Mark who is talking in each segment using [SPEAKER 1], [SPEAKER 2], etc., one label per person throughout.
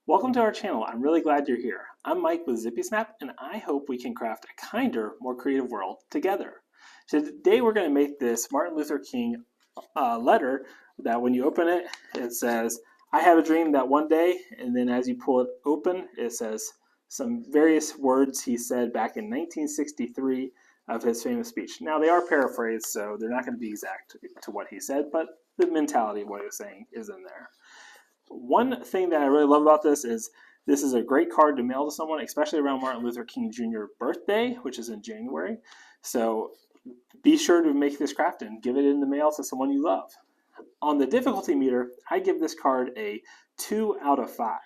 [SPEAKER 1] Welcome to our channel. I'm really glad you're here. I'm Mike with ZippySnap, and I hope we can craft a kinder, more creative world together. So today we're going to make this Martin Luther King letter that when you open it, it says, "I have a dream that one day," and then as you pull it open, it says some various words he said back in 1963 of his famous speech. Now they are paraphrased, so they're not going to be exact to what he said, but the mentality of what he was saying is in there. One thing that I really love about this is a great card to mail to someone, especially around Martin Luther King Jr. birthday, which is in January. So be sure to make this craft and give it in the mail to someone you love. On the difficulty meter, I give this card a 2 out of 5.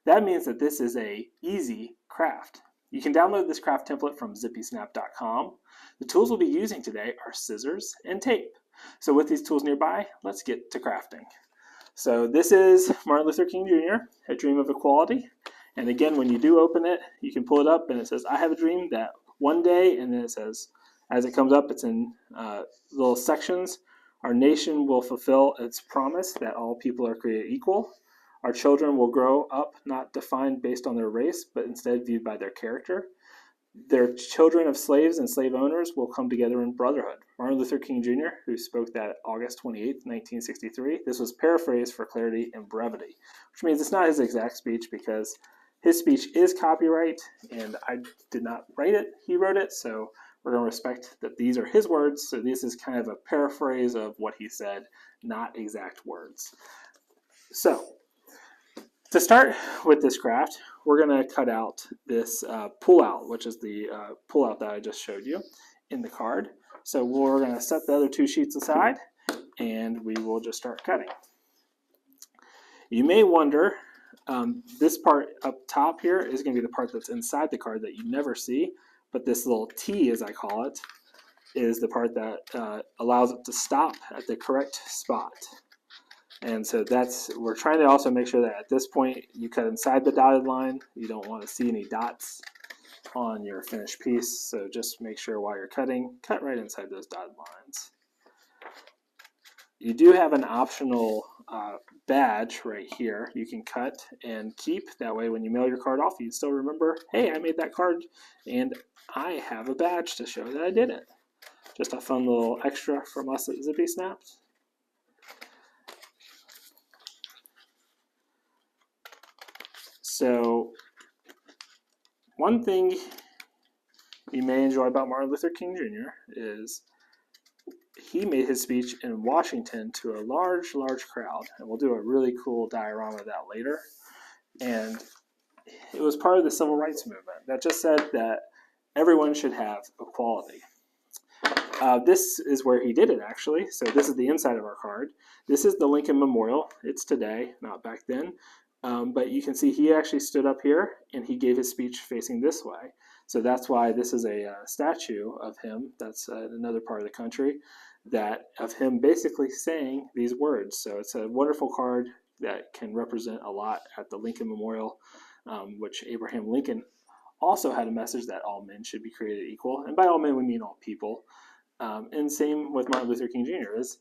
[SPEAKER 1] That means that this is a easy craft. You can download this craft template from zippysnap.com. The tools we'll be using today are scissors and tape. So with these tools nearby, let's get to crafting. So this is Martin Luther King Jr., A Dream of Equality. And again, when you do open it, you can pull it up and it says, "I have a dream that one day," and then it says, as it comes up, it's in little sections. "Our nation will fulfill its promise that all people are created equal. Our children will grow up not defined based on their race, but instead viewed by their character. Their children of slaves and slave owners will come together in brotherhood." Martin Luther King Jr., who spoke that August 28, 1963. This was paraphrased for clarity and brevity, which means it's not his exact speech because his speech is copyright and I did not write it, he wrote it, so we're going to respect that these are his words. So this is kind of a paraphrase of what he said, not exact words. So to start with this craft, we're going to cut out this pull-out, which is the pull-out that I just showed you in the card. So we're going to set the other two sheets aside, and we will just start cutting. You may wonder, this part up top here is going to be the part that's inside the card that you never see, but this little T, as I call it, is the part that allows it to stop at the correct spot. And so we're trying to also make sure that at this point you cut inside the dotted line. You don't want to see any dots on your finished piece. So just make sure while you're cutting, cut right inside those dotted lines. You do have an optional badge right here you can cut and keep. That way when you mail your card off, you still remember, hey, I made that card and I have a badge to show that I did it. Just a fun little extra from us at ZippySnap. So one thing you may enjoy about Martin Luther King Jr. is he made his speech in Washington to a large crowd, and we'll do a really cool diorama of that later. And it was part of the civil rights movement that just said that everyone should have equality. This is where he did it, actually. So this is the inside of our card. This is the Lincoln Memorial. It's today, not back then. But you can see he actually stood up here and he gave his speech facing this way. So that's why this is a statue of him. That's another part of the country of him basically saying these words. So it's a wonderful card that can represent a lot at the Lincoln Memorial, which Abraham Lincoln also had a message that all men should be created equal. And by all men, we mean all people. And same with Martin Luther King Jr. is,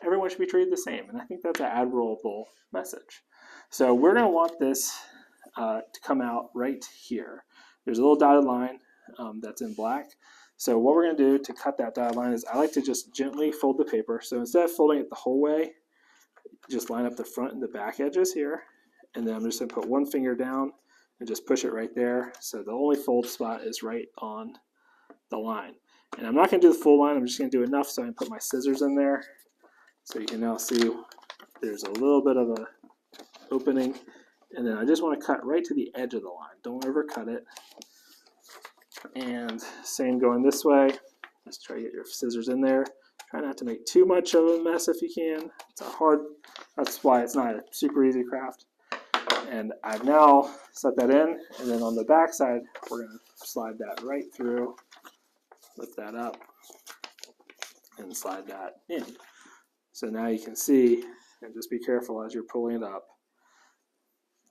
[SPEAKER 1] everyone should be treated the same. And I think that's an admirable message. So we're going to want this to come out right here. There's a little dotted line that's in black. So what we're going to do to cut that dotted line is I like to just gently fold the paper. So instead of folding it the whole way, just line up the front and the back edges here. And then I'm just going to put one finger down and just push it right there. So the only fold spot is right on the line. And I'm not going to do the full line. I'm just going to do enough so I can put my scissors in there. So you can now see there's a little bit of a opening, and then I just want to cut right to the edge of the line. Don't ever cut it. And same going this way. Just try to get your scissors in there. Try not to make too much of a mess if you can. That's why it's not a super easy craft. And I've now set that in, and then on the back side, we're going to slide that right through, lift that up, and slide that in. So now you can see, and just be careful as you're pulling it up.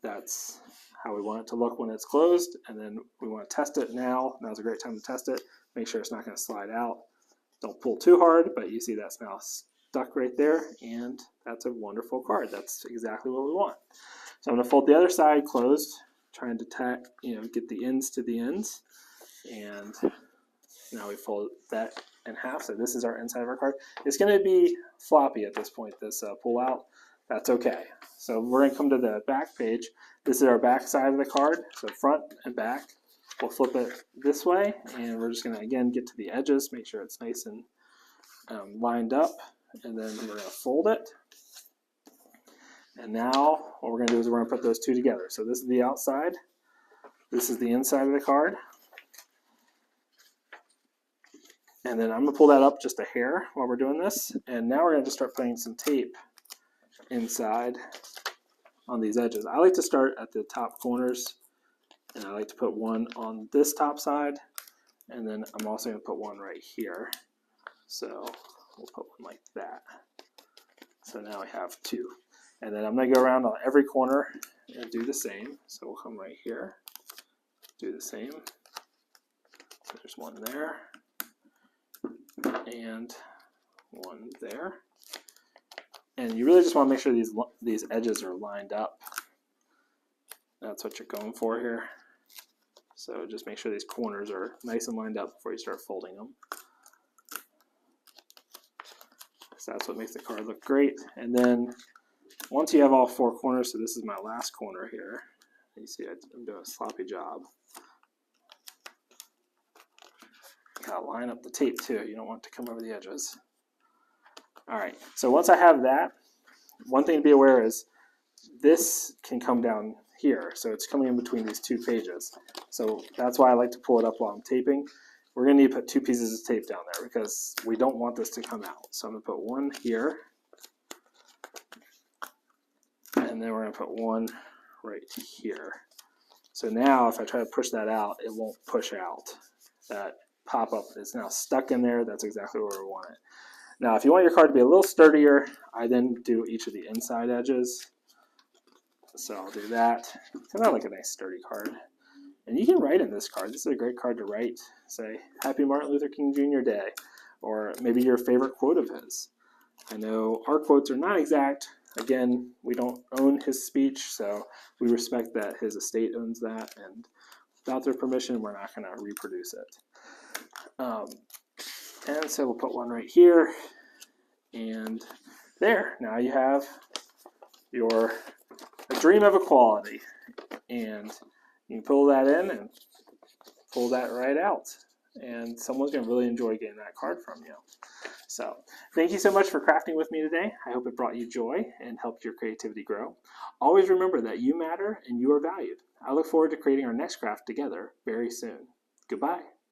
[SPEAKER 1] That's how we want it to look when it's closed, and then we want to test it now. Now's a great time to test it. Make sure it's not going to slide out. Don't pull too hard, but you see that's now stuck right there, and that's a wonderful card. That's exactly what we want. So I'm going to fold the other side closed, trying to get the ends to the ends. And now we fold that in half. So this is our inside of our card. It's going to be floppy at this point, this pull out. That's okay. So we're going to come to the back page. This is our back side of the card, so front and back. We'll flip it this way, and we're just going to, again, get to the edges, make sure it's nice and lined up, and then we're going to fold it. And now what we're going to do is we're going to put those two together. So this is the outside. This is the inside of the card. And then I'm going to pull that up just a hair while we're doing this. And now we're going to just start putting some tape inside on these edges. I like to start at the top corners, and I like to put one on this top side, and then I'm also going to put one right here. So we'll put one like that. So now we have two. And then I'm going to go around on every corner and do the same. So we'll come right here, do the same. So there's one there, and one there. And you really just want to make sure these edges are lined up. That's what you're going for here. So just make sure these corners are nice and lined up before you start folding them. So that's what makes the card look great. And then once you have all four corners, so this is my last corner here. You see I'm doing a sloppy job. Gotta line up the tape too. You don't want it to come over the edges. All right, so once I have that, one thing to be aware is this can come down here. So it's coming in between these two pages. So that's why I like to pull it up while I'm taping. We're going to need to put two pieces of tape down there because we don't want this to come out. So I'm going to put one here. And then we're going to put one right here. So now if I try to push that out, it won't push out. That pop-up is now stuck in there. That's exactly where we want it. Now, if you want your card to be a little sturdier, I then do each of the inside edges. So I'll do that because I like a nice sturdy card. And you can write in this card. This is a great card to write. Say, Happy Martin Luther King Jr. Day. Or maybe your favorite quote of his. I know our quotes are not exact. Again, we don't own his speech, so we respect that his estate owns that. And without their permission, we're not going to reproduce it. And so we'll put one right here, and there. Now you have your dream of equality, and you can pull that in and pull that right out, and someone's going to really enjoy getting that card from you. So thank you so much for crafting with me today. I hope it brought you joy and helped your creativity grow. Always remember that you matter and you are valued. I look forward to creating our next craft together very soon. Goodbye.